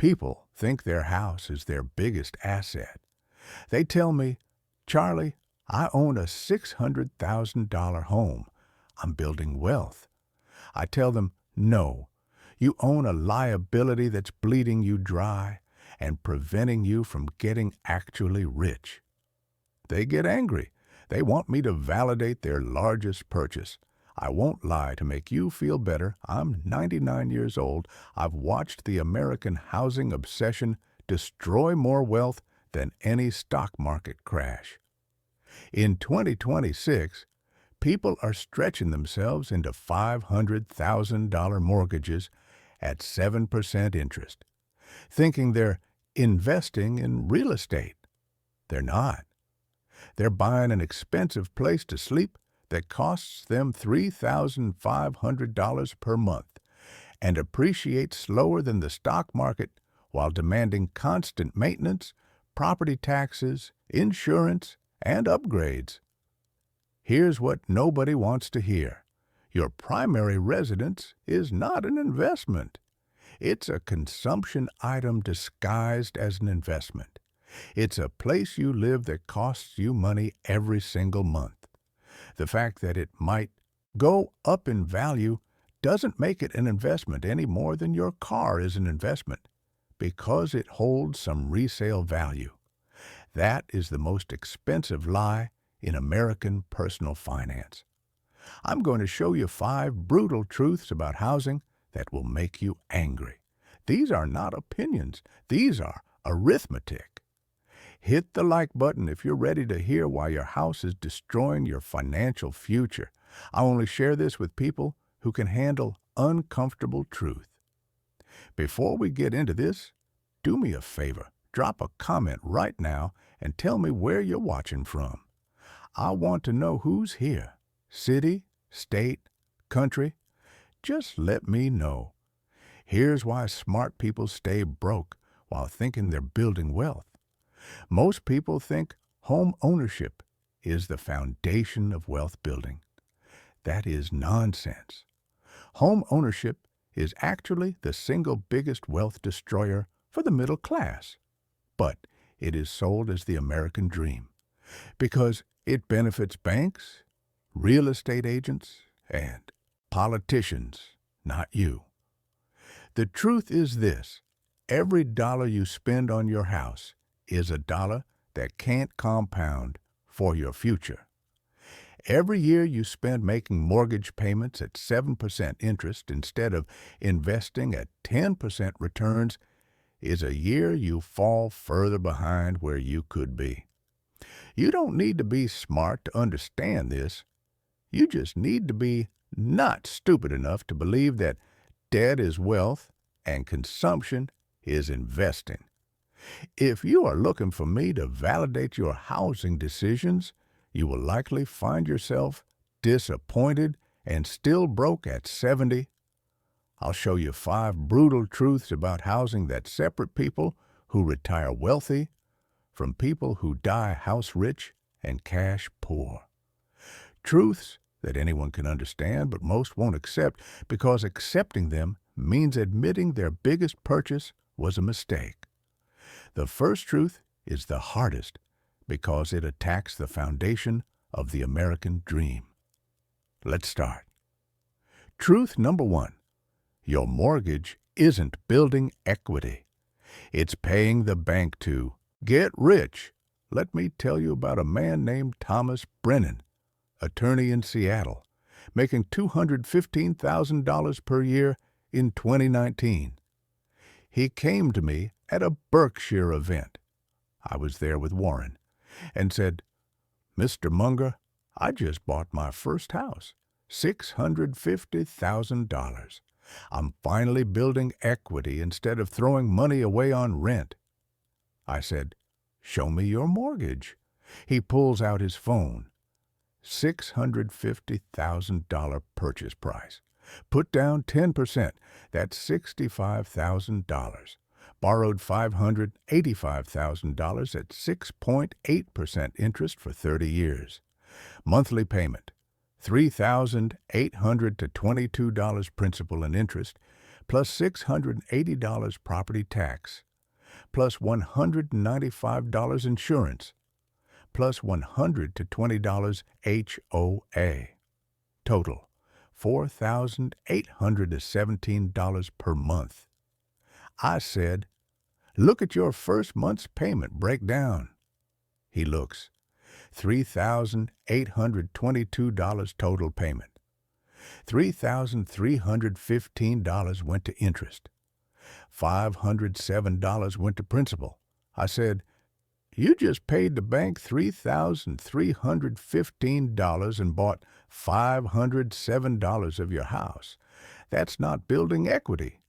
People think their house is their biggest asset. They tell me, "Charlie, I own a $600,000 home. I'm building wealth." I tell them, "No, you own a liability that's bleeding you dry and preventing you from getting actually rich." They get angry. They want me to validate their largest purchase. I won't lie to make you feel better. I'm 99 years old. I've watched the American housing obsession destroy more wealth than any stock market crash. In 2026, people are stretching themselves into $500,000 mortgages at 7% interest, thinking they're investing in real estate. They're not. They're buying an expensive place to sleep that costs them $3,500 per month and appreciates slower than the stock market while demanding constant maintenance, property taxes, insurance, and upgrades. Here's what nobody wants to hear. Your primary residence is not an investment. It's a consumption item disguised as an investment. It's a place you live that costs you money every single month. The fact that it might go up in value doesn't make it an investment any more than your car is an investment, because it holds some resale value. That is the most expensive lie in American personal finance. I'm going to show you 5 brutal truths about housing that will make you angry. These are not opinions. These are arithmetic. Hit the like button if you're ready to hear why your house is destroying your financial future. I only share this with people who can handle uncomfortable truth. Before we get into this, do me a favor. Drop a comment right now and tell me where you're watching from. I want to know who's here. City, state, country. Just let me know. Here's why smart people stay broke while thinking they're building wealth. Most people think home ownership is the foundation of wealth building. That is nonsense. Home ownership is actually the single biggest wealth destroyer for the middle class. But it is sold as the American dream because it benefits banks, real estate agents, and politicians, not you. The truth is this: every dollar you spend on your house is a dollar that can't compound for your future. Every year you spend making mortgage payments at 7% interest instead of investing at 10% returns is a year you fall further behind where you could be. You don't need to be smart to understand this. You just need to be not stupid enough to believe that debt is wealth and consumption is investing. If you are looking for me to validate your housing decisions, you will likely find yourself disappointed and still broke at 70. I'll show you 5 brutal truths about housing that separate people who retire wealthy from people who die house rich and cash poor. Truths that anyone can understand, but most won't accept, because accepting them means admitting their biggest purchase was a mistake. The first truth is the hardest because it attacks the foundation of the American dream. Let's start. Truth number 1. Your mortgage isn't building equity. It's paying the bank to get rich. Let me tell you about a man named Thomas Brennan, attorney in Seattle, making $215,000 per year in 2019. He came to me at a Berkshire event. I was there with Warren, and said, "Mr. Munger, I just bought my first house, $650,000. I'm finally building equity instead of throwing money away on rent." I said, "Show me your mortgage." He pulls out his phone. $650,000 purchase price. Put down 10%. That's $65,000. Borrowed $585,000 at 6.8% interest for 30 years. Monthly payment, $3,822 principal and interest, plus $680 property tax, plus $195 insurance, plus $100 to $20 HOA. Total, $4,817 per month. I said, "Look at your first month's payment breakdown." He looks. $3,822 total payment. $3,315 went to interest. $507 went to principal. I said, "You just paid the bank $3,315 and bought $507 of your house. That's not building equity.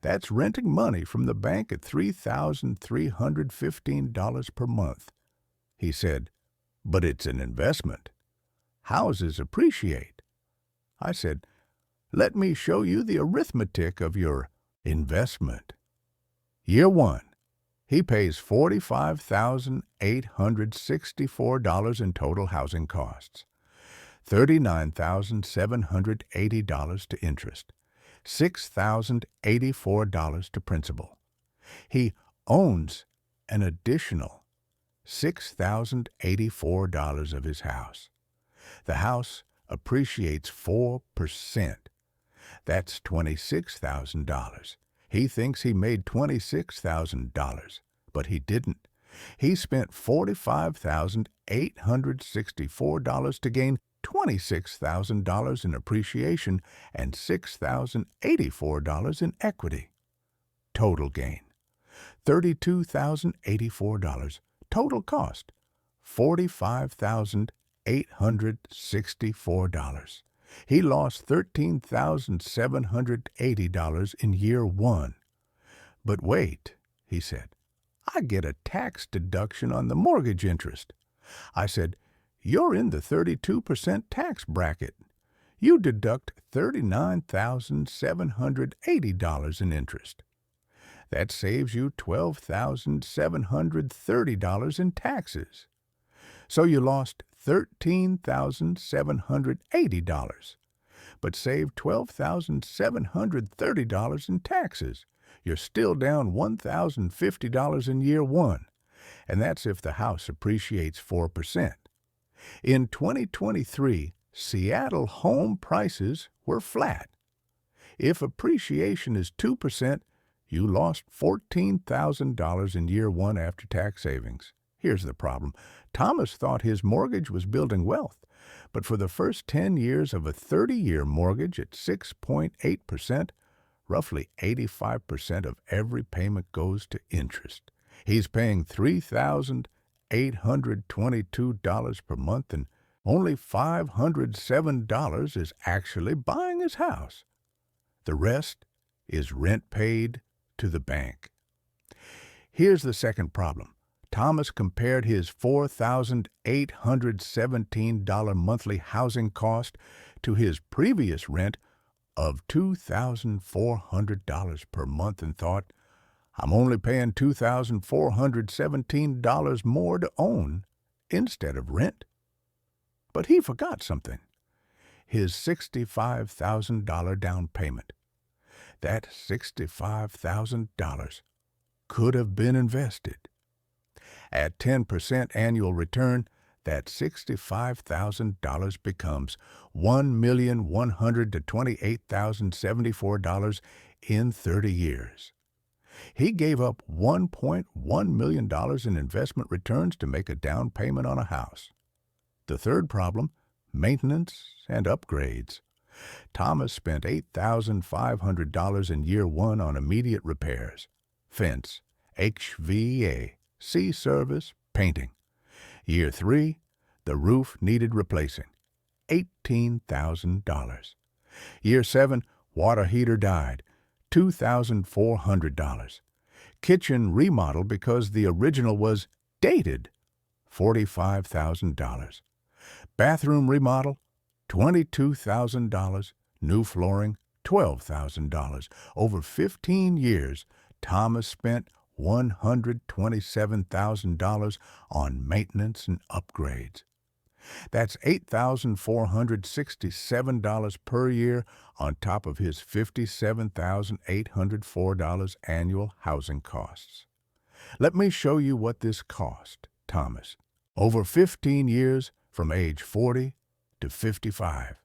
That's renting money from the bank at $3,315 per month." He said, "But it's an investment. Houses appreciate." I said, "Let me show you the arithmetic of your investment." Year 1, he pays $45,864 in total housing costs, $39,780 to interest, $6,084 to principal. He owns an additional $6,084 of his house. The house appreciates 4%. That's $26,000. He thinks he made $26,000, but he didn't. He spent $45,864 to gain $26,000 in appreciation and $6,084 in equity. Total gain, $32,084. Total cost, $45,864. He lost $13,780 in year 1. "But wait," he said, "I get a tax deduction on the mortgage interest." I said, "You're in the 32% tax bracket. You deduct $39,780 in interest. That saves you $12,730 in taxes. So you lost $13,780, but saved $12,730 in taxes. You're still down $1,050 in year 1, and that's if the house appreciates 4%. In 2023, Seattle home prices were flat. If appreciation is 2%, you lost $14,000 in year 1 after tax savings. Here's the problem. Thomas thought his mortgage was building wealth, but for the first 10 years of a 30-year mortgage at 6.8%, roughly 85% of every payment goes to interest. He's paying $3,822 per month, and only $507 is actually buying his house. The rest is rent paid to the bank. Here's the second problem. Thomas compared his $4,817 monthly housing cost to his previous rent of $2,400 per month and thought, "I'm only paying $2,417 more to own instead of rent." But he forgot something. His $65,000 down payment. That $65,000 could have been invested. At 10% annual return, that $65,000 becomes $1,128,074 in 30 years. He gave up $1.1 million in investment returns to make a down payment on a house. The third problem, maintenance and upgrades. Thomas spent $8,500 in year 1 on immediate repairs, fence, HVAC, sea service, painting. Year 3, the roof needed replacing, $18,000. Year 7, water heater died, $2,400. Kitchen remodel because the original was dated, $45,000. Bathroom remodel, $22,000. New flooring, $12,000. Over 15 years, Thomas spent $127,000 on maintenance and upgrades. That's $8,467 per year on top of his $57,804 annual housing costs. Let me show you what this cost Thomas over 15 years from age 40 to 55.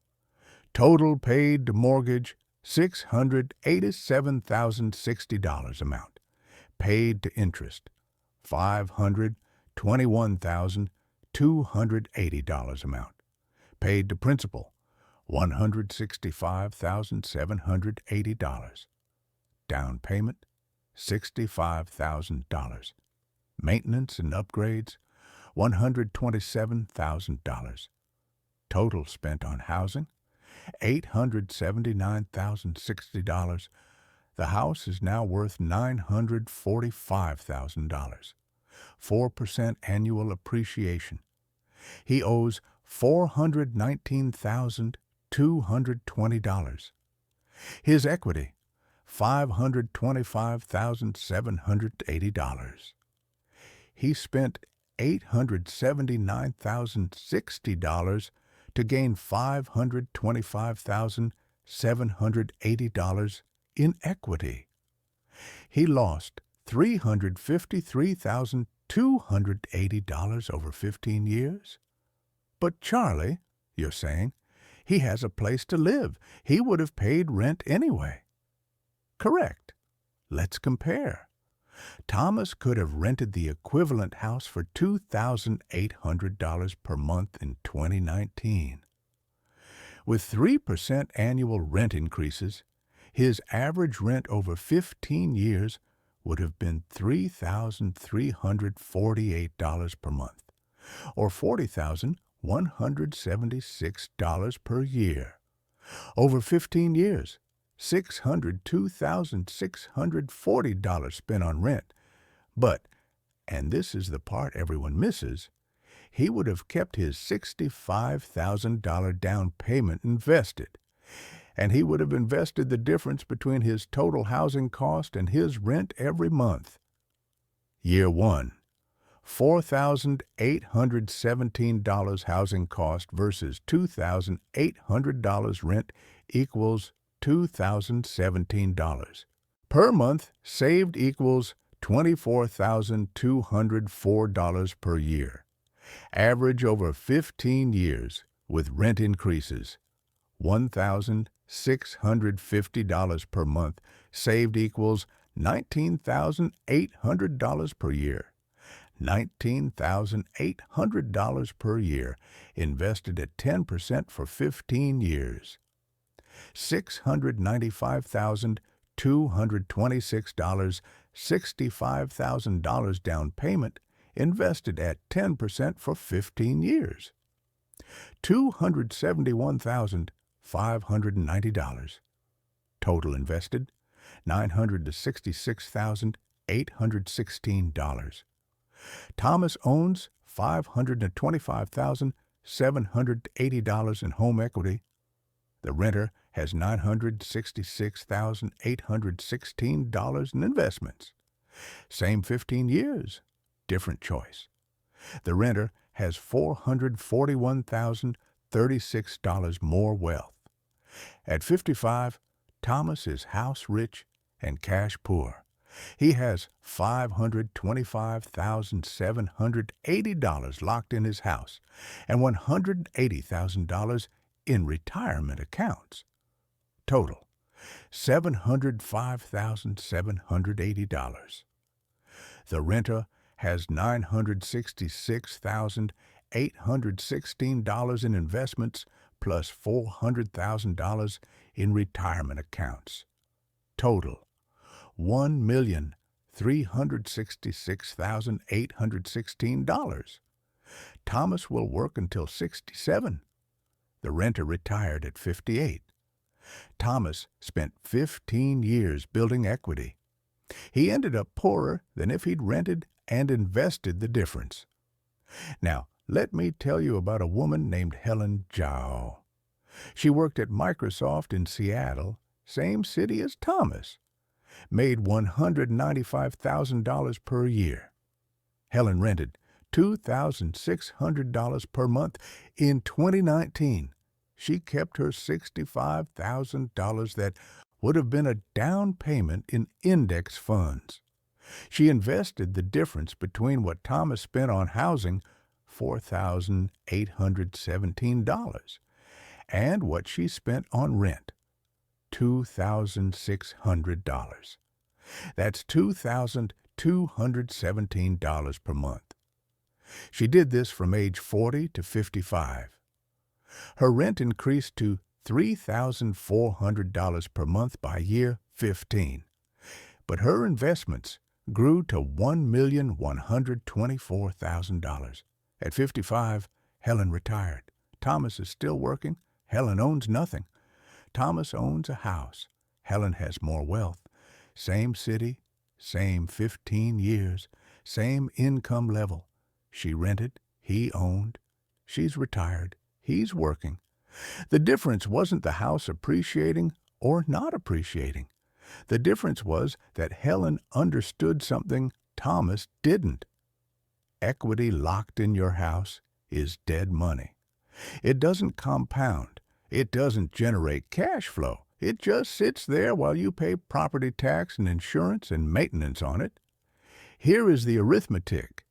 Total paid to mortgage, $687,060 amount. Paid to interest, $521,280 amount. Paid to principal, $165,780. Down payment, $65,000. Maintenance and upgrades, $127,000. Total spent on housing, $879,060. The house is now worth $945,000. 4% annual appreciation. He owes $419,220. His equity, $525,780. He spent $879,060 to gain $525,780 in equity. He lost $353,280 over 15 years. But Charlie, you're saying, he has a place to live. He would have paid rent anyway. Correct. Let's compare. Thomas could have rented the equivalent house for $2,800 per month in 2019. With 3% annual rent increases, his average rent over 15 years would have been $3,348 per month, or $40,176 per year. Over 15 years, $602,640 spent on rent. But, and this is the part everyone misses, he would have kept his $65,000 down payment invested, and he would have invested the difference between his total housing cost and his rent every month. Year 1, $4,817 housing cost versus $2,800 rent equals $2,017. Per month saved equals $24,204 per year. Average over 15 years with rent increases, $1,650 per month saved equals $19,800 per year. $19,800 per year invested at 10% for 15 years. $695,226, $65,000 down payment invested at 10% for 15 years. $271,590. Total invested, $966,816. Thomas owns $525,780 in home equity. The renter has $966,816 in investments. Same 15 years, different choice. The renter has $441,036 more wealth. At 55, Thomas is house rich and cash poor. He has $525,780 locked in his house and $180,000 in retirement accounts. Total, $705,780. The renter has $966,816 in investments plus $400,000 in retirement accounts. Total, $1,366,816. Thomas will work until 67. The renter retired at 58. Thomas spent 15 years building equity. He ended up poorer than if he'd rented and invested the difference. Now, let me tell you about a woman named Helen Zhao. She worked at Microsoft in Seattle, same city as Thomas. Made $195,000 per year. Helen rented $2,600 per month. In 2019, she kept her $65,000 that would have been a down payment in index funds. She invested the difference between what Thomas spent on housing, $4,817, and what she spent on rent, $2,600. That's $2,217 per month. She did this from age 40 to 55. Her rent increased to $3,400 per month by year 15. But her investments grew to $1,124,000. At 55, Helen retired. Thomas is still working. Helen owns nothing. Thomas owns a house. Helen has more wealth. Same city, same 15 years, same income level. She rented, he owned. She's retired, he's working. The difference wasn't the house appreciating or not appreciating. The difference was that Helen understood something Thomas didn't. Equity locked in your house is dead money. It doesn't compound. It doesn't generate cash flow. It just sits there while you pay property tax and insurance and maintenance on it. Here is the arithmetic.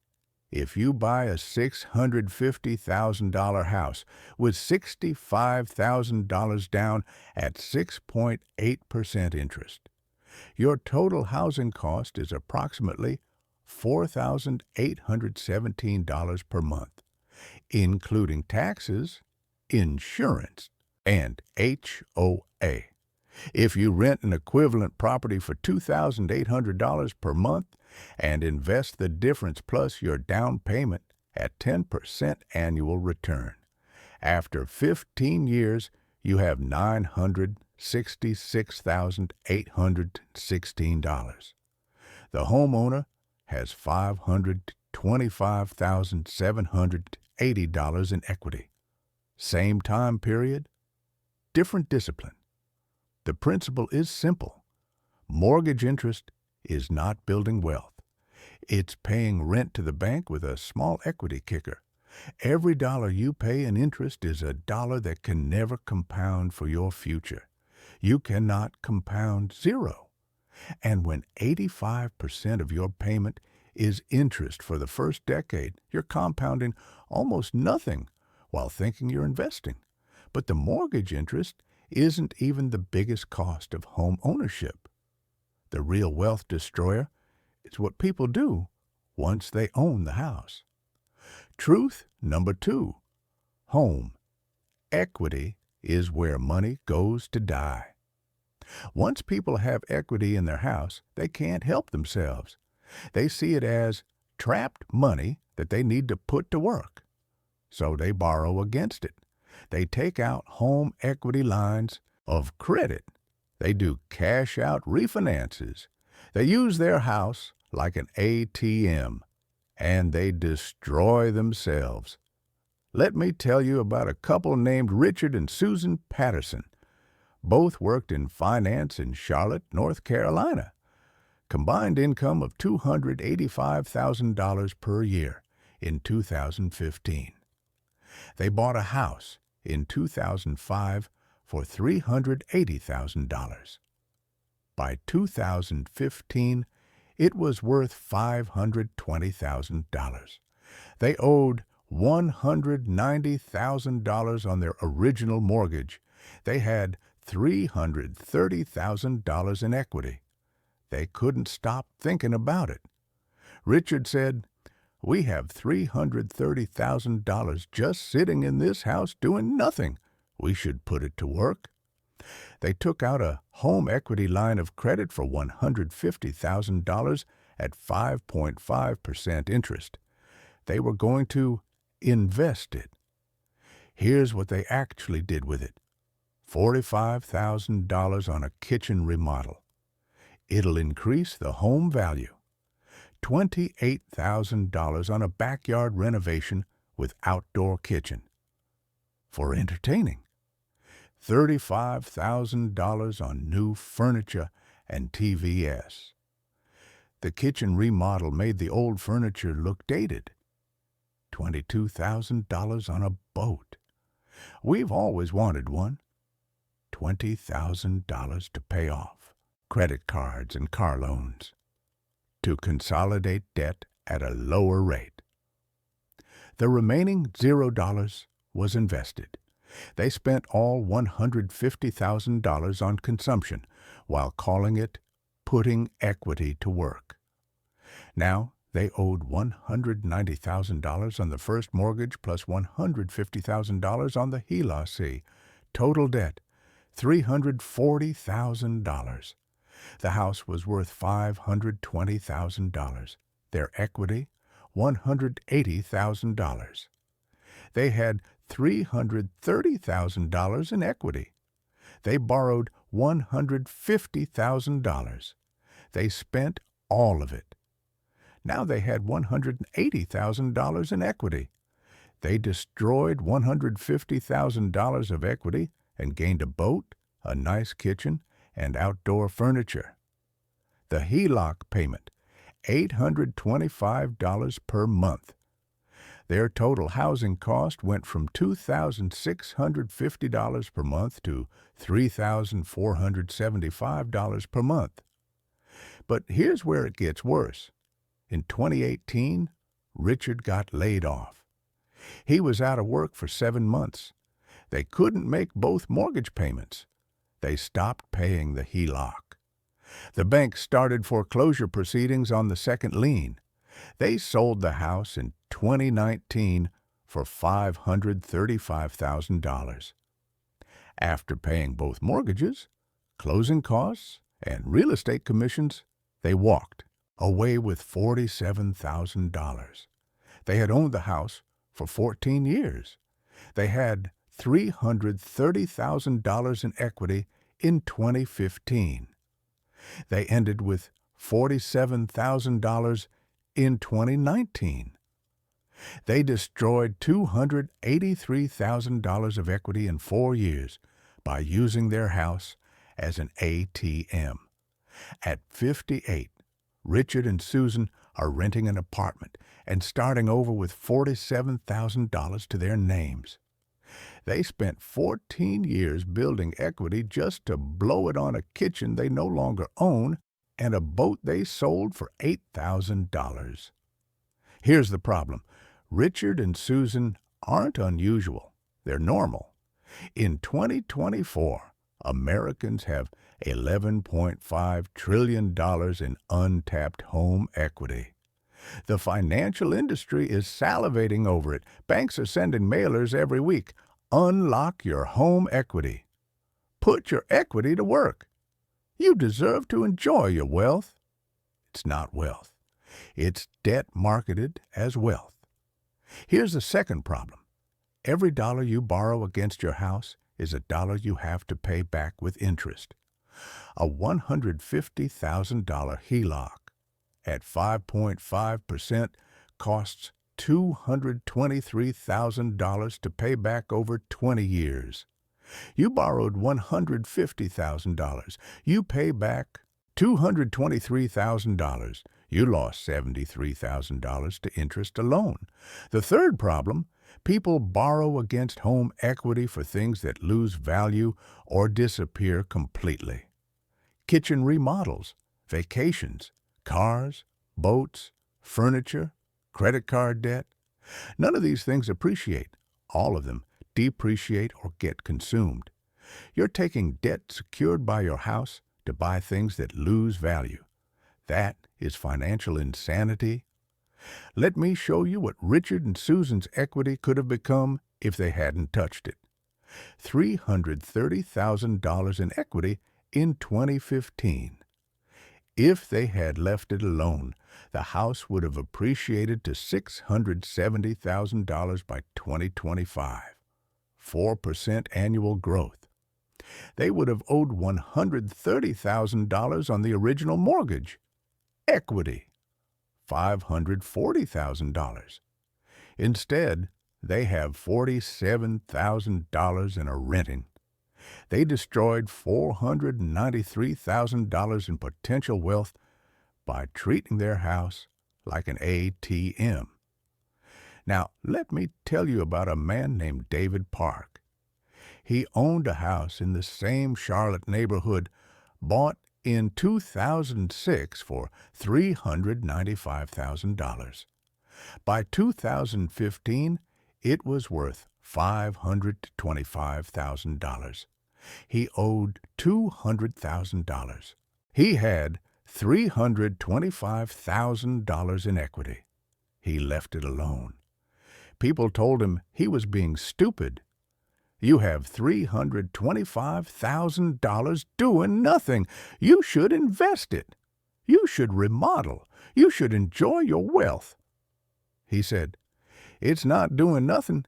If you buy a $650,000 house with $65,000 down at 6.8% interest, your total housing cost is approximately $4,817 per month, including taxes, insurance, and HOA. If you rent an equivalent property for $2,800 per month and invest the difference plus your down payment at 10% annual return, after 15 years, you have $966,816. The homeowner has $525,780 in equity. Same time period, different discipline. The principle is simple. Mortgage interest is not building wealth. It's paying rent to the bank with a small equity kicker. Every dollar you pay in interest is a dollar that can never compound for your future. You cannot compound zero. And when 85% of your payment is interest for the first decade, you're compounding almost nothing while thinking you're investing. But the mortgage interest isn't even the biggest cost of home ownership. The real wealth destroyer is what people do once they own the house. Truth number 2. Home. Equity is where money goes to die. Once people have equity in their house, they can't help themselves. They see it as trapped money that they need to put to work. So they borrow against it. They take out home equity lines of credit. They do cash-out refinances. They use their house like an ATM, and they destroy themselves. Let me tell you about a couple named Richard and Susan Patterson. Both worked in finance in Charlotte, North Carolina. Combined income of $285,000 per year in 2015. They bought a house in 2005 for $380,000. By 2015, it was worth $520,000. They owed $190,000 on their original mortgage. They had $330,000 in equity. They couldn't stop thinking about it. Richard said, "We have $330,000 just sitting in this house doing nothing. We should put it to work." They took out a home equity line of credit for $150,000 at 5.5% interest. They were going to invest it. Here's what they actually did with it. $45,000 on a kitchen remodel. It'll increase the home value. $28,000 on a backyard renovation with outdoor kitchen. For entertaining. $35,000 on new furniture and TVS. The kitchen remodel made the old furniture look dated. $22,000 on a boat. We've always wanted one. $20,000 to pay off credit cards and car loans, to consolidate debt at a lower rate. The remaining $0 was invested. They spent all $150,000 on consumption while calling it putting equity to work. Now they owed $190,000 on the first mortgage plus $150,000 on the HELOC. Total debt, $340,000. The house was worth $520,000. Their equity, $180,000. They had $330,000 in equity. They borrowed $150,000. They spent all of it. Now they had $180,000 in equity. They destroyed $150,000 of equity and gained a boat, a nice kitchen, and outdoor furniture. The HELOC payment, $825 per month. Their total housing cost went from $2,650 per month to $3,475 per month. But here's where it gets worse. In 2018, Richard got laid off. He was out of work for 7 months. They couldn't make both mortgage payments. They stopped paying the HELOC. The bank started foreclosure proceedings on the second lien. They sold the house in 2019 for $535,000. After paying both mortgages, closing costs, and real estate commissions, they walked away with $47,000. They had owned the house for 14 years. They had $330,000 in equity in 2015. They ended with $47,000 in 2019. They destroyed $283,000 of equity in 4 years by using their house as an ATM. At 58, Richard and Susan are renting an apartment and starting over with $47,000 to their names. They spent 14 years building equity just to blow it on a kitchen they no longer own and a boat they sold for $8,000. Here's the problem. Richard and Susan aren't unusual. They're normal. In 2024, Americans have $11.5 trillion in untapped home equity. The financial industry is salivating over it. Banks are sending mailers every week. Unlock your home equity. Put your equity to work. You deserve to enjoy your wealth. It's not wealth. It's debt marketed as wealth. Here's the second problem. Every dollar you borrow against your house is a dollar you have to pay back with interest. A $150,000 HELOC at 5.5% costs $223,000 to pay back over 20 years. You borrowed $150,000. You pay back $223,000. You lost $73,000 to interest alone. The third problem, people borrow against home equity for things that lose value or disappear completely. Kitchen remodels, vacations, cars, boats, furniture, credit card debt. None of these things appreciate. All of them depreciate or get consumed. You're taking debt secured by your house to buy things that lose value. That is financial insanity. Let me show you what Richard and Susan's equity could have become if they hadn't touched it. $330,000 in equity in 2015. If they had left it alone, the house would have appreciated to $670,000 by 2025. 4% annual growth. They would have owed $130,000 on the original mortgage. Equity, $540,000. Instead, they have $47,000 in a renting. They destroyed $493,000 in potential wealth by treating their house like an ATM. Now, let me tell you about a man named David Park. He owned a house in the same Charlotte neighborhood, bought in 2006 for $395,000. By 2015, it was worth $525,000. He owed $200,000. He had $325,000 in equity. He left it alone. People told him he was being stupid. You have $325,000 doing nothing. You should invest it. You should remodel. You should enjoy your wealth. He said, "It's not doing nothing.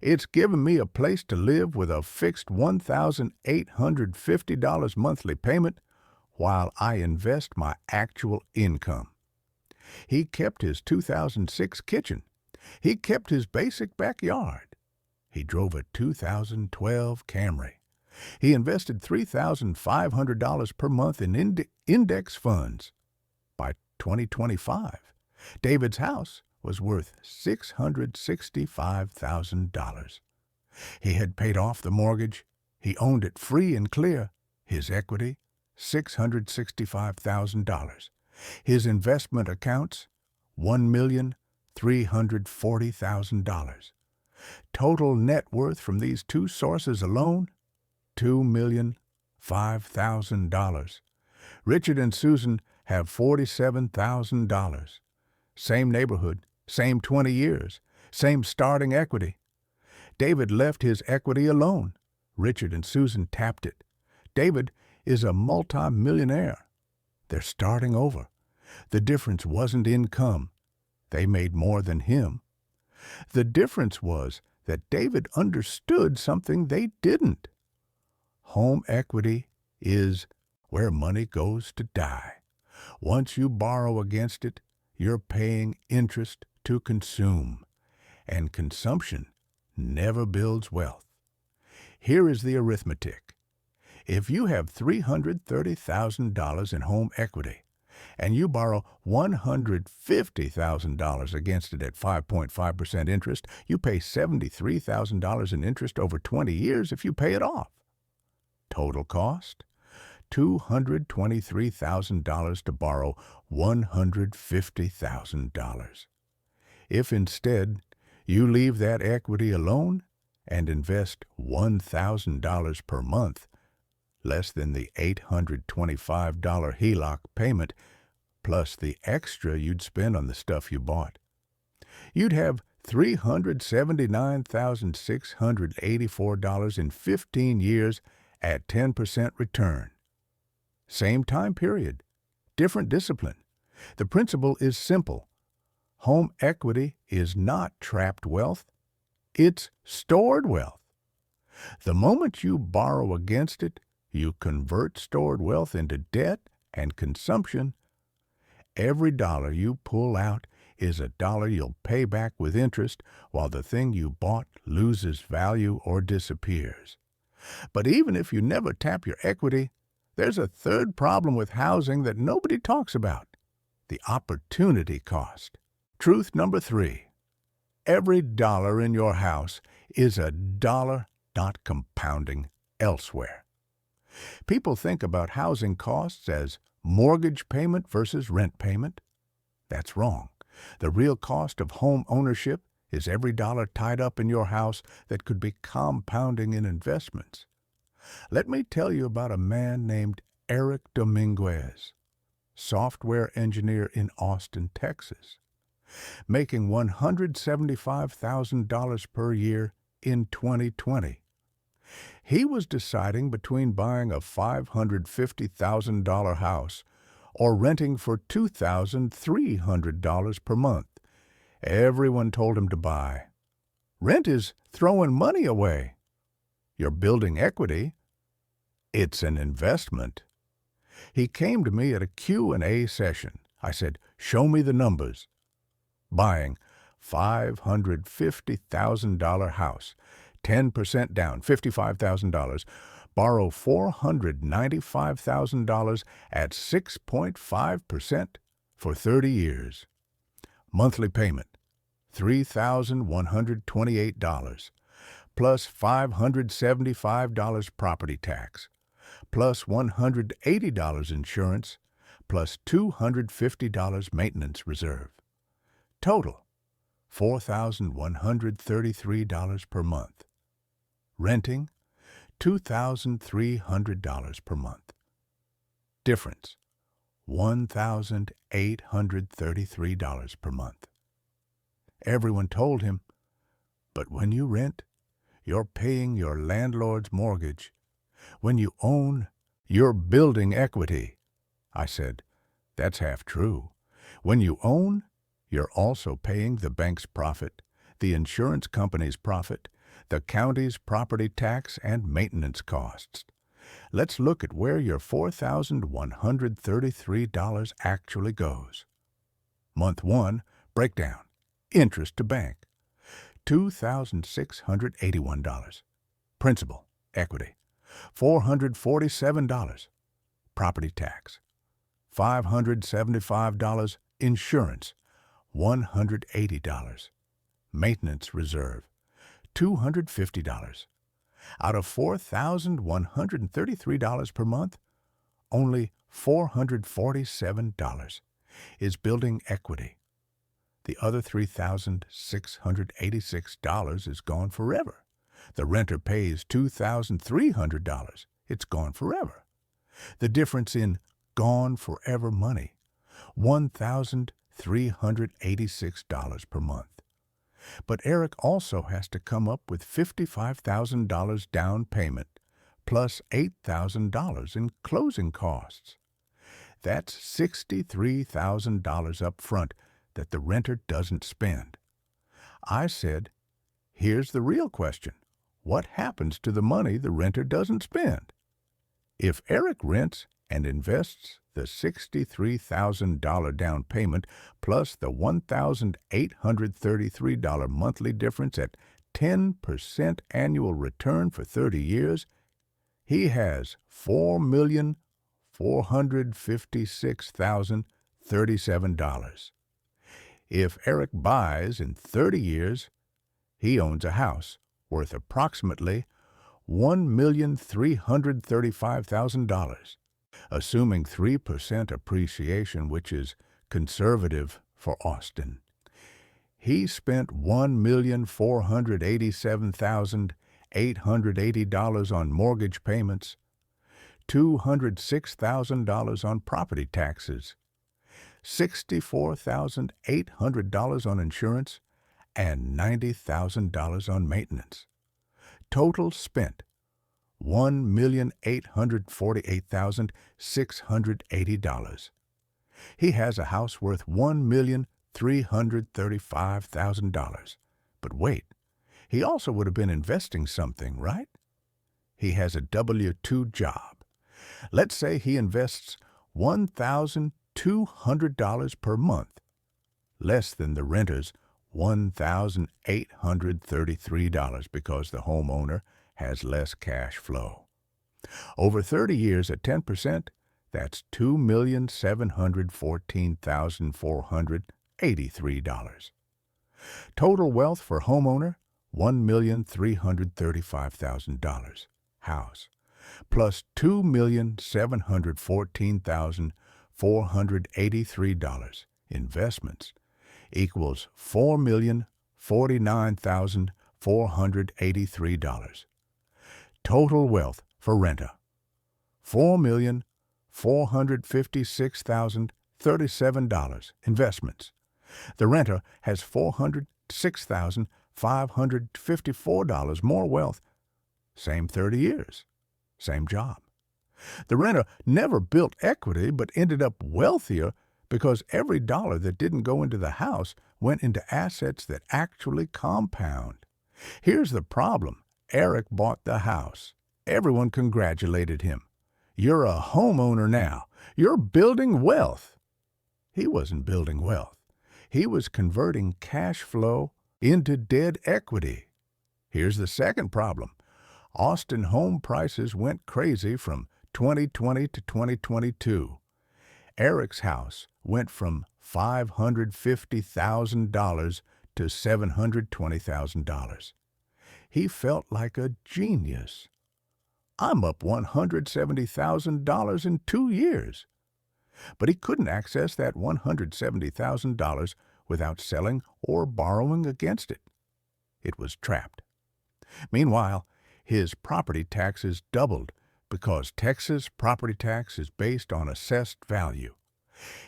It's giving me a place to live with a fixed $1,850 monthly payment while I invest my actual income." He kept his 2006 kitchen. He kept his basic backyard. He drove a 2012 Camry. He invested $3,500 per month in index funds. By 2025, David's house was worth $665,000. He had paid off the mortgage. He owned it free and clear. His equity, $665,000. His investment accounts, $1,340,000. Total net worth from these two sources alone, $2,005,000. Richard and Susan have $47,000. Same neighborhood, same 20 years, same starting equity. David left his equity alone. Richard and Susan tapped it. David is a multi-millionaire. They're starting over. The difference wasn't income. They made more than him. The difference was that David understood something they didn't. Home equity is where money goes to die. Once you borrow against it, you're paying interest to consume, and consumption never builds wealth. Here is the arithmetic. If you have $330,000 in home equity, and you borrow $150,000 against it at 5.5% interest, you pay $73,000 in interest over 20 years if you pay it off. Total cost? $223,000 to borrow $150,000. If instead you leave that equity alone and invest $1,000 per month, less than the $825 HELOC payment, plus the extra you'd spend on the stuff you bought, you'd have $379,684 in 15 years at 10% return. Same time period, different discipline. The principle is simple. Home equity is not trapped wealth. It's stored wealth. The moment you borrow against it, you convert stored wealth into debt and consumption. Every dollar you pull out is a dollar you'll pay back with interest while the thing you bought loses value or disappears. But even if you never tap your equity, there's a third problem with housing that nobody talks about: the opportunity cost. Truth number 3. Every dollar in your house is a dollar not compounding elsewhere. People think about housing costs as mortgage payment versus rent payment. That's wrong. The real cost of home ownership is every dollar tied up in your house that could be compounding in investments. Let me tell you about a man named Eric Dominguez, software engineer in Austin, Texas, making $175,000 per year in 2020. He was deciding between buying a $550,000 house or renting for $2,300 per month. Everyone told him to buy. Rent is throwing money away. You're building equity. It's an investment. He came to me at a Q&A session. I said, "Show me the numbers." Buying $550,000 house, 10% down, $55,000. Borrow $495,000 at 6.5% for 30 years. Monthly payment, $3,128, plus $575 property tax, plus $180 insurance, plus $250 maintenance reserve. Total, $4,133 per month. Renting, $2,300 per month. Difference, $1,833 per month. Everyone told him, but when you rent, you're paying your landlord's mortgage. When you own, you're building equity. I said, that's half true. When you own, you're also paying the bank's profit, the insurance company's profit, the county's property tax and maintenance costs. Let's look at where your $4,133 actually goes. Month 1, breakdown. Interest to bank, $2,681. Principal, equity, $447. Property tax, $575. Insurance, $180. Maintenance reserve, $250. Out of $4,133 per month, only $447 is building equity. The other $3,686 is gone forever. The renter pays $2,300. It's gone forever. The difference in gone forever money, $1,386 per month. But Eric also has to come up with $55,000 down payment plus $8,000 in closing costs. That's $63,000 up front that the renter doesn't spend. I said, here's the real question. What happens to the money the renter doesn't spend? If Eric rents and invests the $63,000 down payment plus the $1,833 monthly difference at 10% annual return for 30 years, he has $4,456,037. If Eric buys in 30 years, he owns a house worth approximately $1,335,000, assuming 3% appreciation, which is conservative for Austin. He spent $1,487,880 on mortgage payments, $206,000 on property taxes, $64,800 on insurance, and $90,000 on maintenance. Total spent $1,848,680. He has a house worth $1,335,000. But wait, he also would have been investing something, right? He has a W-2 job. Let's say he invests $1,200 per month, less than the renter's $1,833 because the homeowner has less cash flow. Over 30 years at 10%, that's $2,714,483. Total wealth for homeowner, $1,335,000. House, plus $2,714,483. Investments equals $4,049,483. Total wealth for renter, $4,456,037. Investments. The renter has $406,554 more wealth. Same 30 years. Same job. The renter never built equity but ended up wealthier because every dollar that didn't go into the house went into assets that actually compound. Here's the problem. Eric bought the house. Everyone congratulated him. You're a homeowner now. You're building wealth. He wasn't building wealth. He was converting cash flow into dead equity. Here's the second problem. Austin home prices went crazy from 2020 to 2022. Eric's house went from $550,000 to $720,000. He felt like a genius. I'm up $170,000 in 2 years. But he couldn't access that $170,000 without selling or borrowing against it. It was trapped. Meanwhile, his property taxes doubled because Texas property tax is based on assessed value.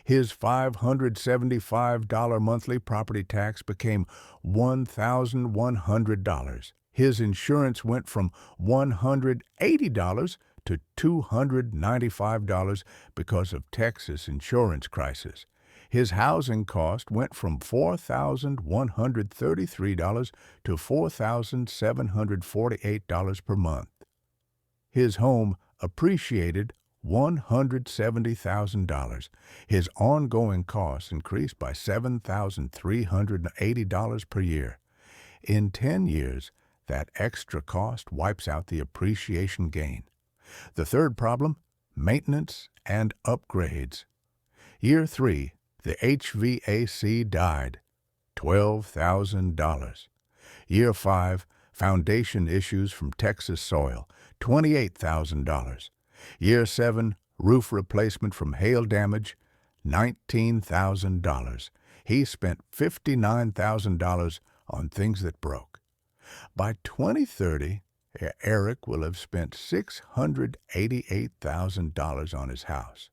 His $575 monthly property tax became $1,100. His insurance went from $180 to $295 because of Texas insurance crisis. His housing cost went from $4,133 to $4,748 per month. His home appreciated $170,000. His ongoing costs increased by $7,380 per year. In 10 years, that extra cost wipes out the appreciation gain. The third problem, maintenance and upgrades. Year 3, the HVAC died, $12,000. Year 5, foundation issues from Texas soil, $28,000. Year 7, roof replacement from hail damage, $19,000. He spent $59,000 on things that broke. By 2030, Eric will have spent $688,000 on his house.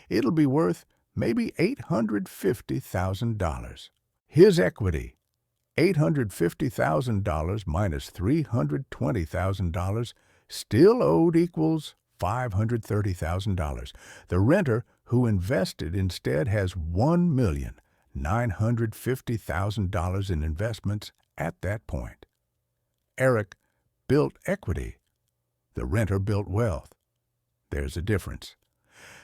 It'll be worth maybe $850,000. His equity, $850,000 minus $320,000, still owed equals $530,000. The renter who invested instead has $1,950,000 in investments at that point. Eric built equity. The renter built wealth. There's a difference.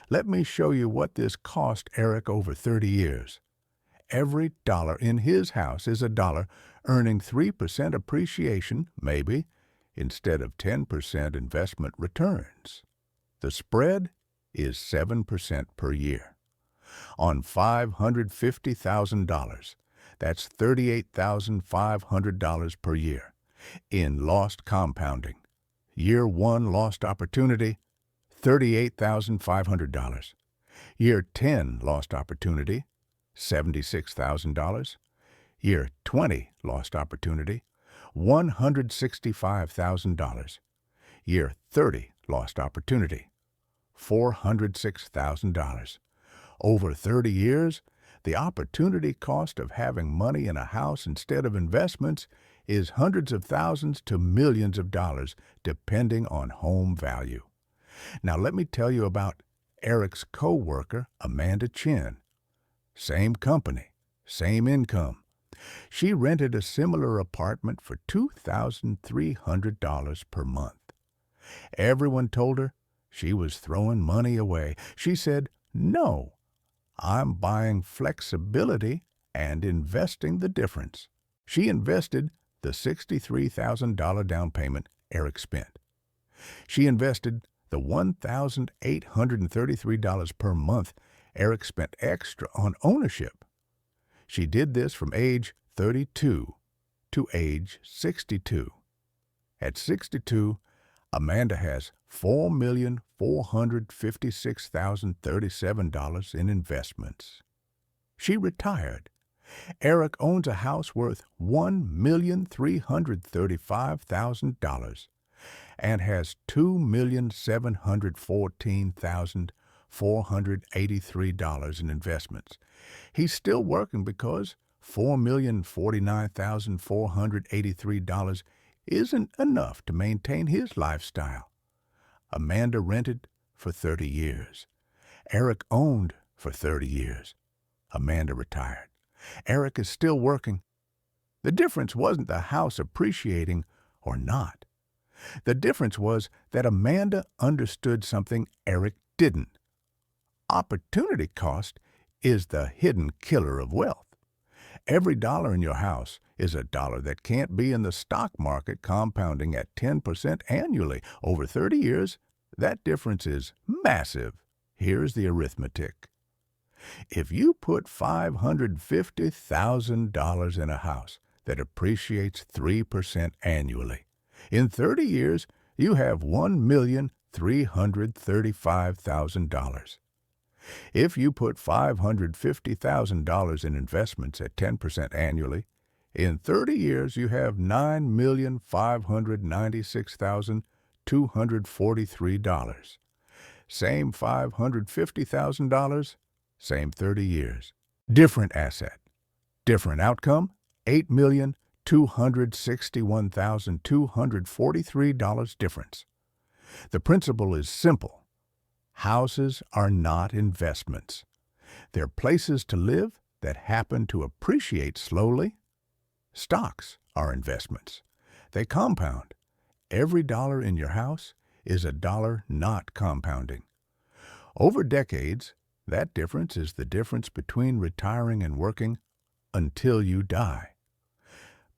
Let me show you what this cost Eric over 30 years. Every dollar in his house is a dollar earning 3% appreciation, maybe, instead of 10% investment returns. The spread is 7% per year. On $550,000, that's $38,500 per year. In lost compounding, Year 1 lost opportunity, $38,500. Year 10 lost opportunity, $76,000. Year 20 lost opportunity, $165,000. Year 30 lost opportunity, $406,000. Over 30 years, the opportunity cost of having money in a house instead of investments is hundreds of thousands to millions of dollars, depending on home value. Now let me tell you about Eric's co-worker, Amanda Chin. Same company, same income. She rented a similar apartment for $2,300 per month. Everyone told her she was throwing money away. She said, "No, I'm buying flexibility and investing the difference." She invested the $63,000 down payment Eric spent. She invested the $1,833 per month Eric spent extra on ownership. She did this from age 32 to age 62. At 62, Amanda has $4,456,037 in investments. She retired. Eric owns a house worth $1,335,000 and has $2,714,483 in investments. He's still working because $4,049,483 isn't enough to maintain his lifestyle. Amanda rented for 30 years. Eric owned for 30 years. Amanda retired. Eric is still working. The difference wasn't the house appreciating or not. The difference was that Amanda understood something Eric didn't. Opportunity cost is the hidden killer of wealth. Every dollar in your house is a dollar that can't be in the stock market compounding at 10% annually over 30 years. That difference is massive. Here's the arithmetic. If you put $550,000 in a house that appreciates 3% annually, in 30 years, you have $1,335,000. If you put $550,000 in investments at 10% annually, in 30 years you have $9,596,243. Same $550,000, same 30 years. Different asset, different outcome, $8,261,243 difference. The principle is simple. Houses are not investments. They're places to live that happen to appreciate slowly. Stocks are investments. They compound. Every dollar in your house is a dollar not compounding. Over decades, that difference is the difference between retiring and working until you die.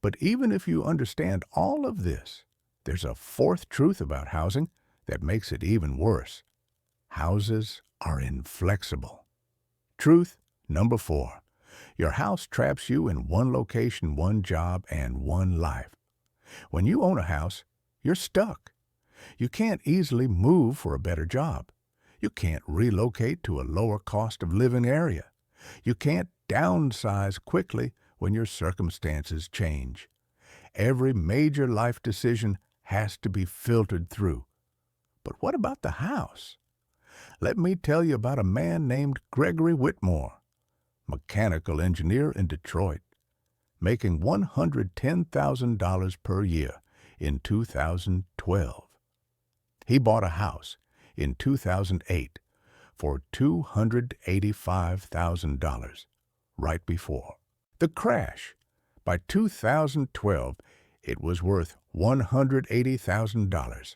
But even if you understand all of this, there's a fourth truth about housing that makes it even worse. Houses are inflexible. Truth number 4. Your house traps you in one location, one job, and one life. When you own a house, you're stuck. You can't easily move for a better job. You can't relocate to a lower cost of living area. You can't downsize quickly when your circumstances change. Every major life decision has to be filtered through. But what about the house? Let me tell you about a man named Gregory Whitmore, mechanical engineer in Detroit, making $110,000 per year in 2012. He bought a house in 2008 for $285,000 right before the crash. By 2012, it was worth $180,000.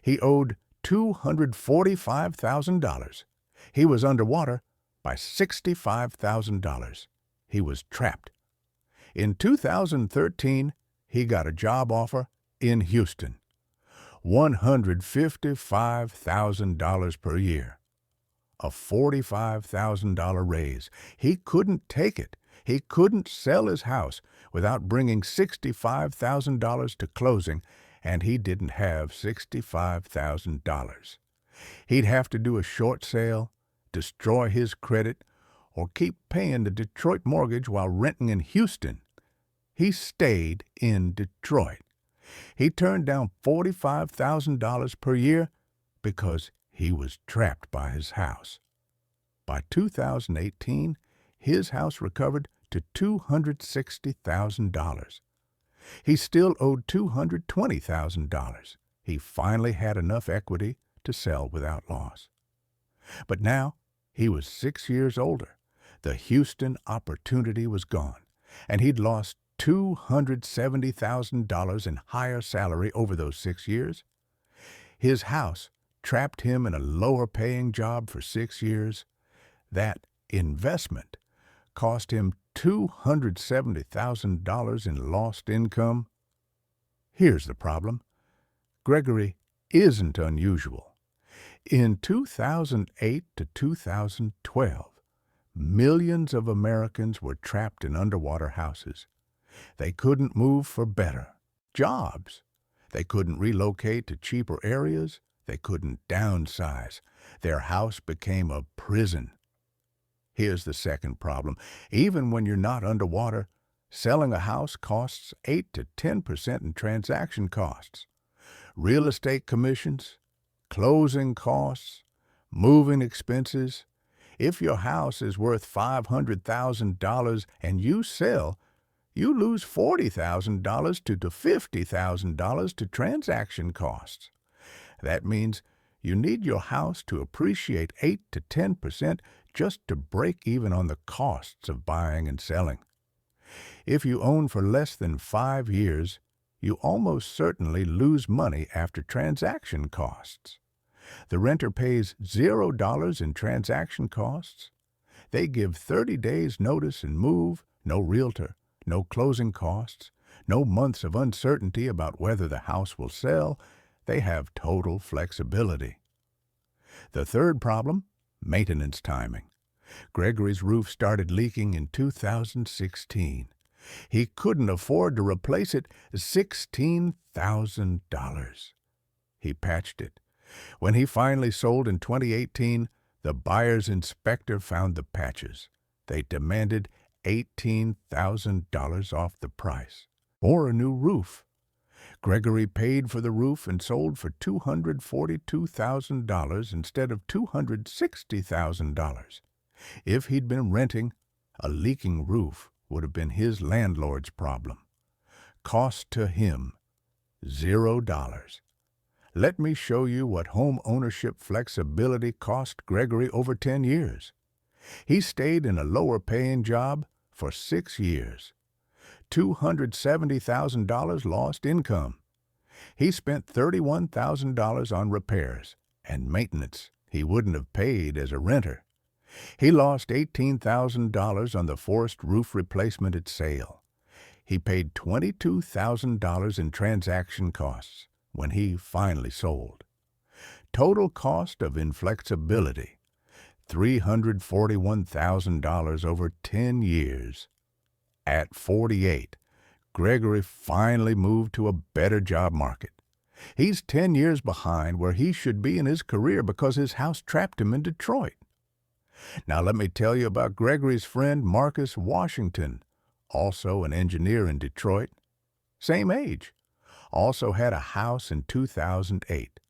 He owed $245,000. He was underwater by $65,000. He was trapped. In 2013, he got a job offer in Houston. $155,000 per year. A $45,000 raise. He couldn't take it. He couldn't sell his house without bringing $65,000 to closing, and he didn't have $65,000. He'd have to do a short sale, destroy his credit, or keep paying the Detroit mortgage while renting in Houston. He stayed in Detroit. He turned down $45,000 per year because he was trapped by his house. By 2018, his house recovered to $260,000. He still owed $220,000. He finally had enough equity to sell without loss. But now he was 6 years older. The Houston opportunity was gone, and he'd lost $270,000 in higher salary over those 6 years. His house trapped him in a lower-paying job for 6 years. That investment cost him $270,000 in lost income. Here's the problem. Gregory isn't unusual. In 2008 to 2012, millions of Americans were trapped in underwater houses. They couldn't move for better jobs. They couldn't relocate to cheaper areas. They couldn't downsize. Their house became a prison. Here's the second problem. Even when you're not underwater, selling a house costs 8 to 10% in transaction costs. Real estate commissions, closing costs, moving expenses. If your house is worth $500,000 and you sell, you lose $40,000 to $50,000 to transaction costs. That means you need your house to appreciate 8 to 10% just to break even on the costs of buying and selling. If you own for less than 5 years, you almost certainly lose money after transaction costs. The renter pays $0 in transaction costs. They give 30 days notice and move, no realtor, no closing costs, no months of uncertainty about whether the house will sell. They have total flexibility. The third problem, maintenance timing. Gregory's roof started leaking in 2016. He couldn't afford to replace it, $16,000. He patched it. When he finally sold in 2018, the buyer's inspector found the patches. They demanded $18,000 off the price, or a new roof. Gregory paid for the roof and sold for $242,000 instead of $260,000. If he'd been renting, a leaking roof would have been his landlord's problem. Cost to him, $0. Let me show you what home ownership flexibility cost Gregory over 10 years. He stayed in a lower-paying job for 6 years. $270,000 lost income. He spent $31,000 on repairs and maintenance he wouldn't have paid as a renter. He lost $18,000 on the forced roof replacement at sale. He paid $22,000 in transaction costs when he finally sold. Total cost of inflexibility, $341,000 over 10 years. At 48, Gregory finally moved to a better job market. He's 10 years behind where he should be in his career because his house trapped him in Detroit. Now let me tell you about Gregory's friend Marcus Washington, also an engineer in Detroit. Same age. Also had a house in 2008.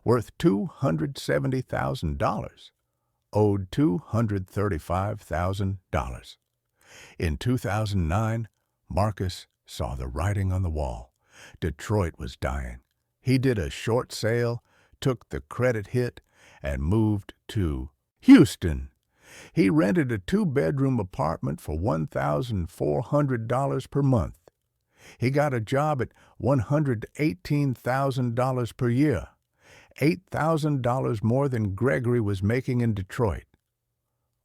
Worth $270,000. Owed $235,000. In 2009, Marcus saw the writing on the wall. Detroit was dying. He did a short sale, took the credit hit, and moved to Houston. He rented a 2-bedroom apartment for $1,400 per month. He got a job at $118,000 per year, $8,000 more than Gregory was making in Detroit.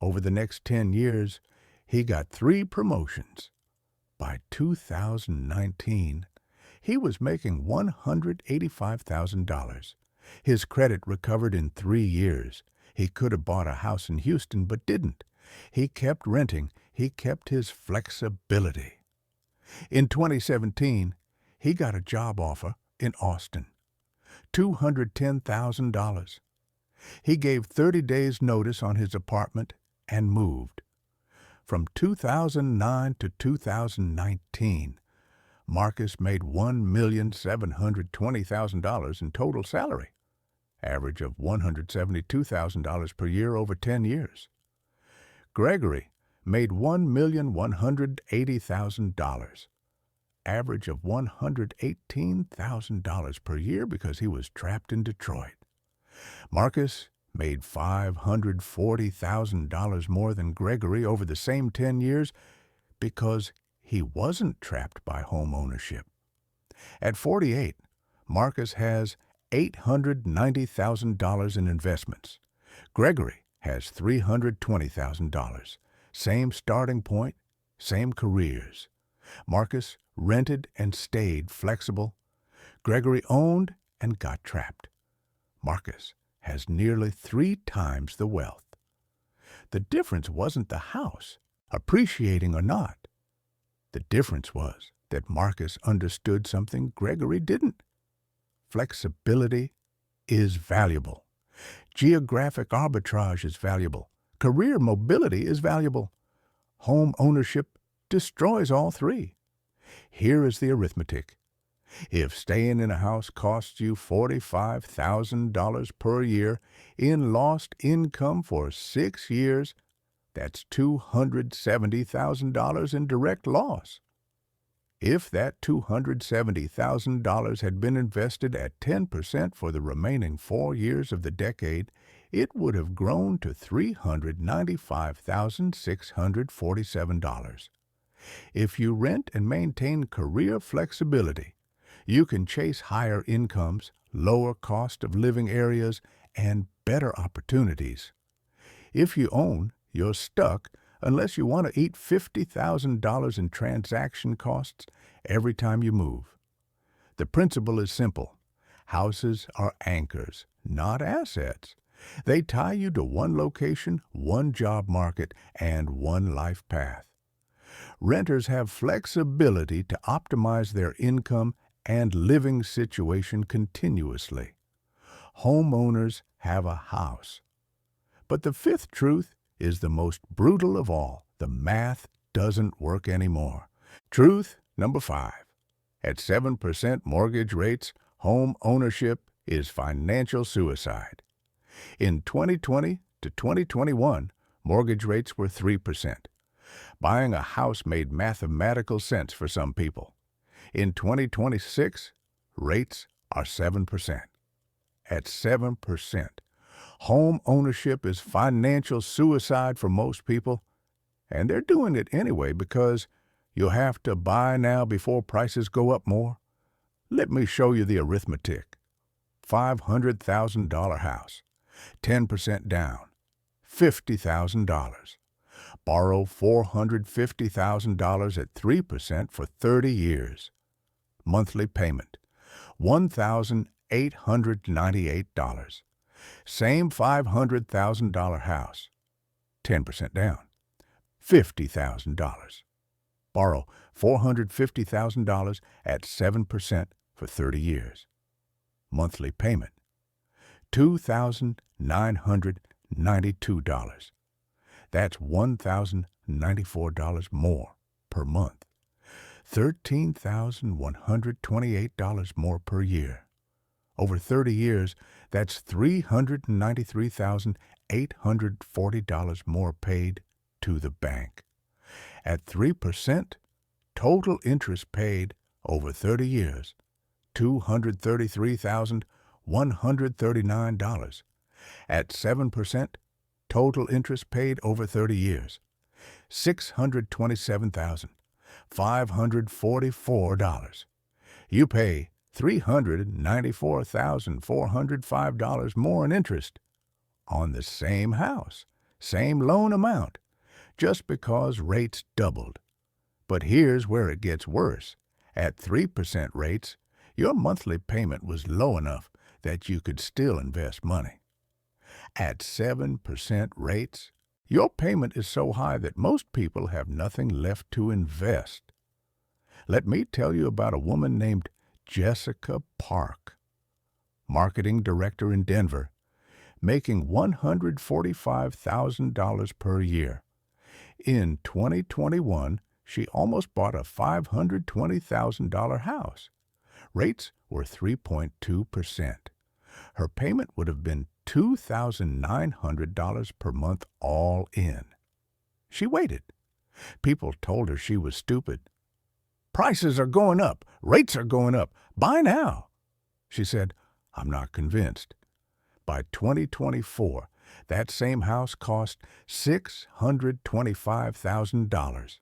Over the next 10 years, he got 3 promotions. By 2019, he was making $185,000. His credit recovered in 3 years. He could have bought a house in Houston, but didn't. He kept renting. He kept his flexibility. In 2017, he got a job offer in Austin, $210,000. He gave 30 days' notice on his apartment and moved. From 2009 to 2019, Marcus made $1,720,000 in total salary, average of $172,000 per year over 10 years. Gregory made $1,180,000, average of $118,000 per year because he was trapped in Detroit. Marcus made $540,000 more than Gregory over the same 10 years because he wasn't trapped by home ownership. At 48, Marcus has $890,000 in investments. Gregory has $320,000. Same starting point, same careers. Marcus rented and stayed flexible. Gregory owned and got trapped. Marcus has nearly 3 times the wealth. The difference wasn't the house, appreciating or not. The difference was that Marcus understood something Gregory didn't. Flexibility is valuable. Geographic arbitrage is valuable. Career mobility is valuable. Home ownership destroys all 3. Here is the arithmetic. If staying in a house costs you $45,000 per year in lost income for 6 years, that's $270,000 in direct loss. If that $270,000 had been invested at 10% for the remaining 4 years of the decade, it would have grown to $395,647. If you rent and maintain career flexibility, you can chase higher incomes, lower cost of living areas, and better opportunities. If you own, you're stuck unless you want to eat $50,000 in transaction costs every time you move. The principle is simple. Houses are anchors, not assets. They tie you to one location, one job market, and one life path. Renters have flexibility to optimize their income and living situation continuously. Homeowners have a house. But the fifth truth is the most brutal of all. The math doesn't work anymore. Truth number 5. At 7% mortgage rates, home ownership is financial suicide. In 2020 to 2021, mortgage rates were 3%. Buying a house made mathematical sense for some people. In 2026, rates are 7%. At 7%, home ownership is financial suicide for most people, and they're doing it anyway because you'll have to buy now before prices go up more. Let me show you the arithmetic. $500,000 house, 10% down, $50,000. Borrow $450,000 at 3% for 30 years. Monthly payment, $1,898. Same $500,000 house, 10% down, $50,000. Borrow $450,000 at 7% for 30 years. Monthly payment, $2,992. That's $1,094 more per month. $13,128 more per year. Over 30 years, that's $393,840 more paid to the bank. At 3%, total interest paid over 30 years, $233,139. At 7%, total interest paid over 30 years, $627,544. You pay $394,405 more in interest on the same house, same loan amount, just because rates doubled. But here's where it gets worse. At 3% rates, your monthly payment was low enough that you could still invest money. At 7% rates, your payment is so high that most people have nothing left to invest. Let me tell you about a woman named Jessica Park, marketing director in Denver, making $145,000 per year. In 2021, she almost bought a $520,000 house. Rates were 3.2%. Her payment would have been $2,900 per month all in. She waited. People told her she was stupid. Prices are going up. Rates are going up. Buy now. She said, I'm not convinced. By 2024, that same house cost $625,000.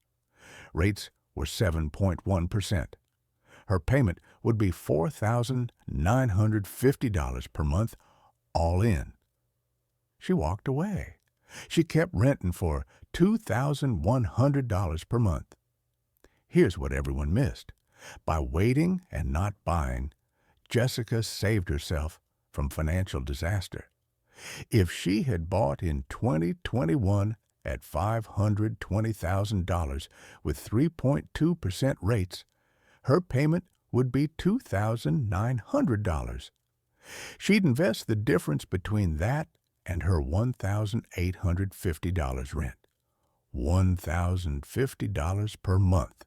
Rates were 7.1%. Her payment would be $4,950 per month, all in. She walked away. She kept renting for $2,100 per month. Here's what everyone missed. By waiting and not buying, Jessica saved herself from financial disaster. If she had bought in 2021 at $520,000 with 3.2% rates, her payment would be $2,900. She'd invest the difference between that and her $1,850 rent. $1,050 per month.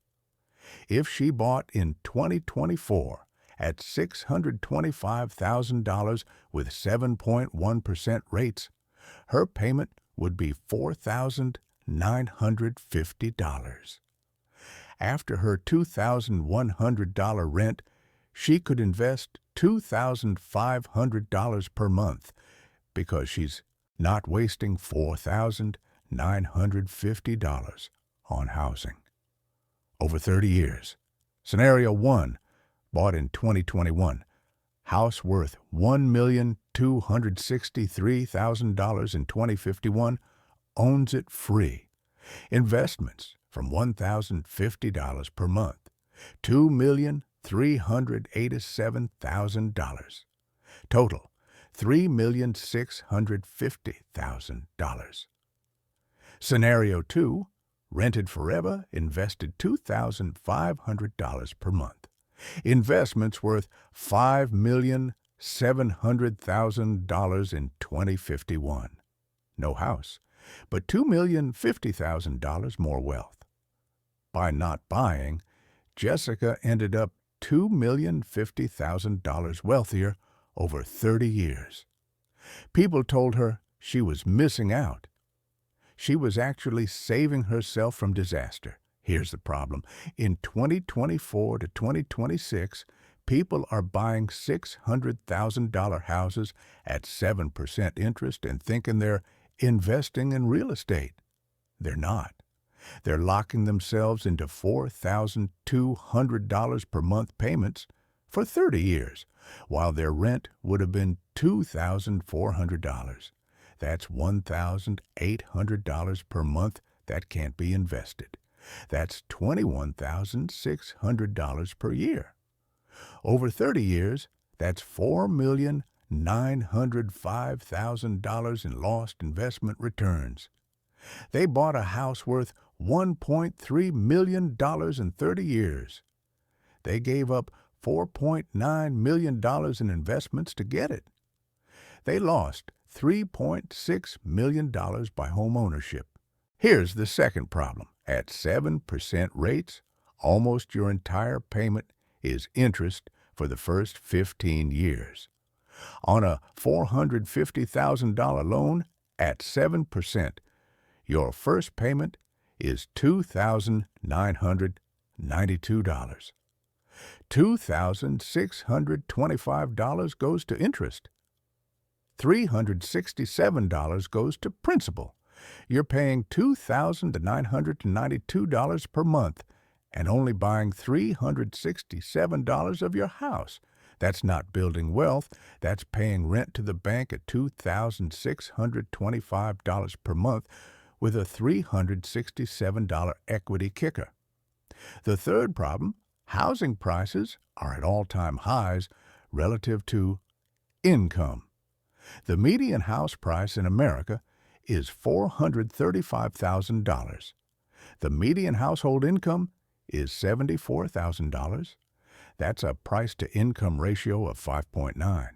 If she bought in 2024 at $625,000 with 7.1% rates, her payment would be $4,950. After her $2,100 rent, she could invest $2,500 per month because she's not wasting $4,950 on housing. Over 30 years. Scenario 1, bought in 2021. House worth $1,263,000 in 2051, owns it free. Investments from $1,050 per month, $2,387,000. Total, $3,650,000. Scenario 2, rented forever, invested $2,500 per month. Investments worth $5,700,000 in 2051. No house, but $2,050,000 more wealth. By not buying, Jessica ended up $2,050,000 wealthier over 30 years. People told her she was missing out. She was actually saving herself from disaster. Here's the problem. In 2024 to 2026, people are buying $600,000 houses at 7% interest and thinking they're investing in real estate. They're not. They're locking themselves into $4,200 per month payments for 30 years, while their rent would have been $2,400. That's $1,800 per month that can't be invested. That's $21,600 per year. Over 30 years, that's $4,905,000 in lost investment returns. They bought a house worth $1.3 million in 30 years. They gave up $4.9 million in investments to get it. They lost $3.6 million by homeownership. Here's the second problem. At 7% rates, almost your entire payment is interest for the first 15 years. On a $450,000 loan at 7%, your first payment is $2,992. $2,625 goes to interest. $367 goes to principal. You're paying $2,992 per month and only buying $367 of your house. That's not building wealth. That's paying rent to the bank at $2,625 per month with a $367 equity kicker. The third problem, housing prices are at all-time highs relative to income. The median house price in America is $435,000. The median household income is $74,000. That's a price-to-income ratio of 5.9.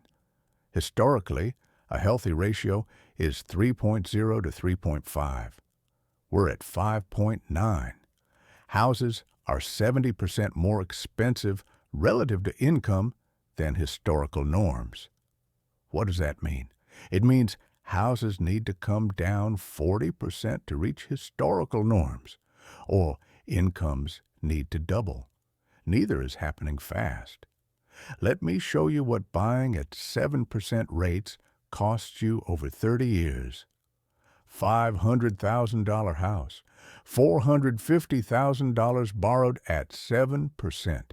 Historically, a healthy ratio is 3.0 to 3.5. We're at 5.9. Houses are 70% more expensive relative to income than historical norms. What does that mean? It means houses need to come down 40% to reach historical norms, or incomes need to double. Neither is happening fast. Let me show you what buying at 7% rates costs you over 30 years. $500,000 house, $450,000 borrowed at 7%.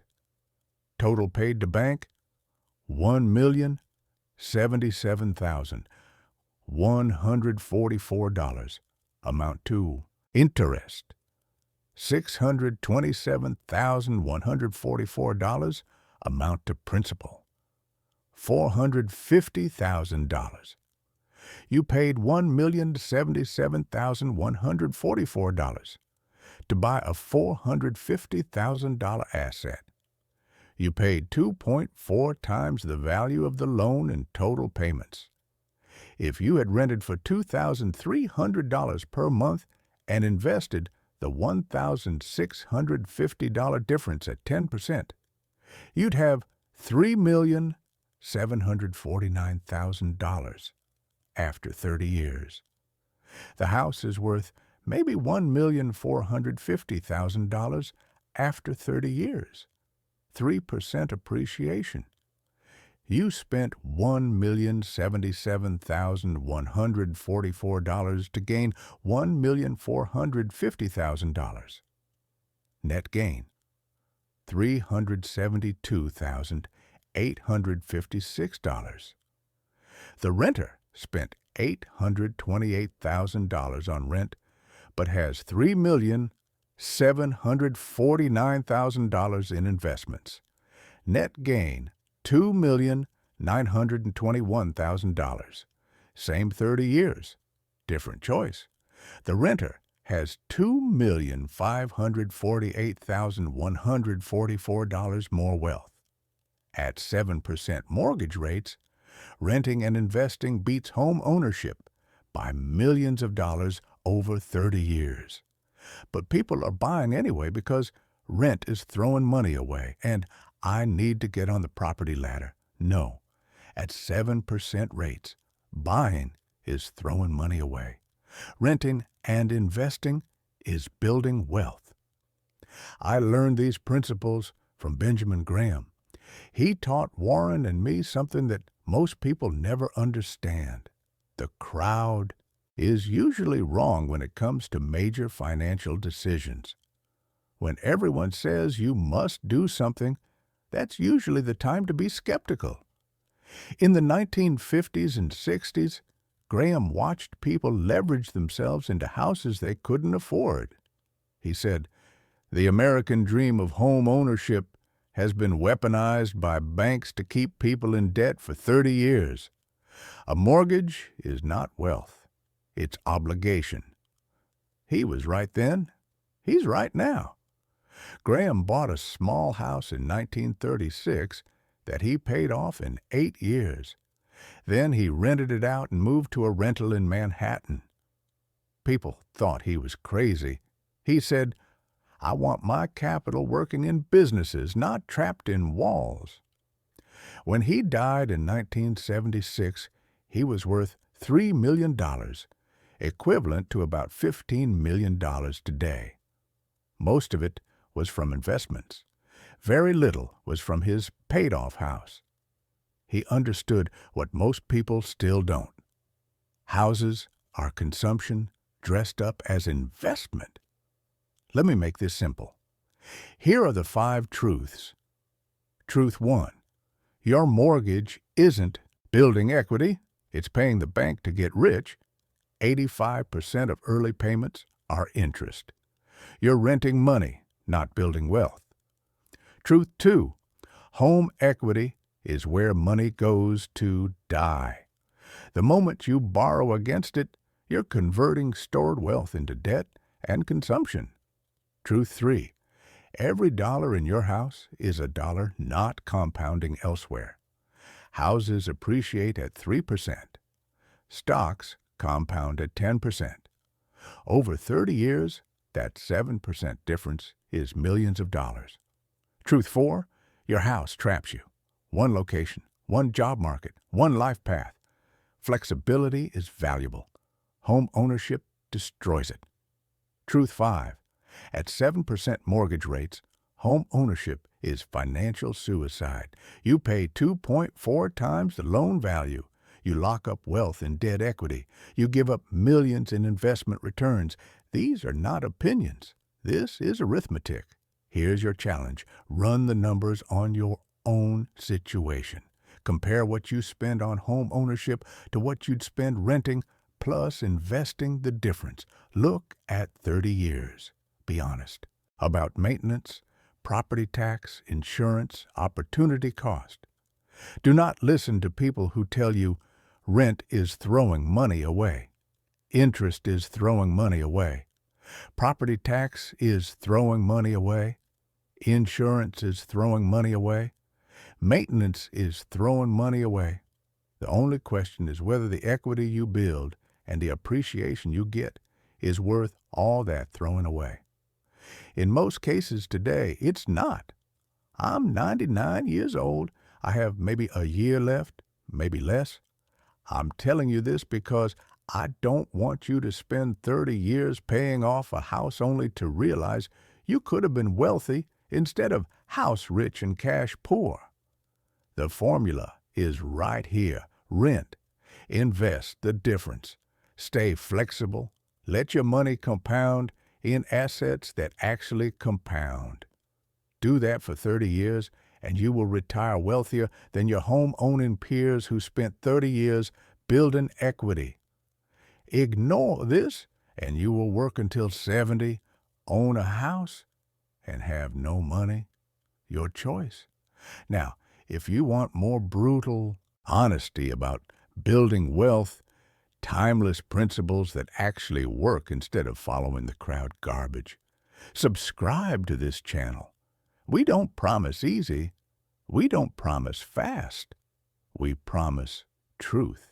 Total paid to bank, $1,077,144. Amount to interest, $627,144. Amount to principal, $450,000. You paid $1,077,144 to buy a $450,000 asset. You paid 2.4 times the value of the loan in total payments. If you had rented for $2,300 per month and invested the $1,650 difference at 10%, you'd have $3,749,000 after 30 years. The house is worth maybe $1,450,000 after 30 years. 3% appreciation. You spent $1,077,144 to gain $1,450,000. Net gain, $372,856. The renter spent $828,000 on rent, but has $3,749,000 in investments. Net gain, $2,905,000. $921,000. Same 30 years, different choice. The renter has $2,548,144 more wealth. At 7% mortgage rates, renting and investing beats home ownership by millions of dollars over 30 years. But people are buying anyway because rent is throwing money away, and I need to get on the property ladder. No, at 7% rates, buying is throwing money away. Renting and investing is building wealth. I learned these principles from Benjamin Graham. He taught Warren and me something that most people never understand. The crowd is usually wrong when it comes to major financial decisions. When everyone says you must do something, that's usually the time to be skeptical. In the 1950s and 60s, Graham watched people leverage themselves into houses they couldn't afford. He said, "The American dream of home ownership has been weaponized by banks to keep people in debt for 30 years. A mortgage is not wealth, it's obligation." He was right then. He's right now. Graham bought a small house in 1936 that he paid off in 8 years. Then he rented it out and moved to a rental in Manhattan. People thought he was crazy. He said, "I want my capital working in businesses, not trapped in walls." When he died in 1976, he was worth $3 million, equivalent to about $15 million today. Most of it was from investments. Very little was from his paid-off house. He understood what most people still don't. Houses are consumption dressed up as investment. Let me make this simple. Here are the 5 truths. Truth 1. Your mortgage isn't building equity. It's paying the bank to get rich. 85% of early payments are interest. You're renting money, not building wealth. Truth 2. Home equity is where money goes to die. The moment you borrow against it, you're converting stored wealth into debt and consumption. Truth 3. Every dollar in your house is a dollar not compounding elsewhere. Houses appreciate at 3%. Stocks compound at 10%. Over 30 years, that 7% difference is millions of dollars. Truth 4. Your house traps you. One location, one job market, one life path. Flexibility is valuable. Home ownership destroys it. Truth 5. At 7% mortgage rates, home ownership is financial suicide. You pay 2.4 times the loan value. You lock up wealth in dead equity. You give up millions in investment returns. These are not opinions. This is arithmetic. Here's your challenge. Run the numbers on your own situation. Compare what you spend on home ownership to what you'd spend renting plus investing the difference. Look at 30 years. Be honest about maintenance, property tax, insurance, opportunity cost. Do not listen to people who tell you rent is throwing money away. Interest is throwing money away. Property tax is throwing money away. Insurance is throwing money away. Maintenance is throwing money away. The only question is whether the equity you build and the appreciation you get is worth all that throwing away. In most cases today, it's not. I'm 99 years old. I have maybe a year left, maybe less. I'm telling you this because I don't want you to spend 30 years paying off a house only to realize you could have been wealthy instead of house rich and cash poor. The formula is right here. Rent. Invest the difference. Stay flexible. Let your money compound in assets that actually compound. Do that for 30 years, and you will retire wealthier than your home-owning peers who spent 30 years building equity. Ignore this, and you will work until 70, own a house, and have no money. Your choice. Now, if you want more brutal honesty about building wealth, timeless principles that actually work instead of following the crowd garbage. Subscribe to this channel. We don't promise easy. We don't promise fast. We promise truth.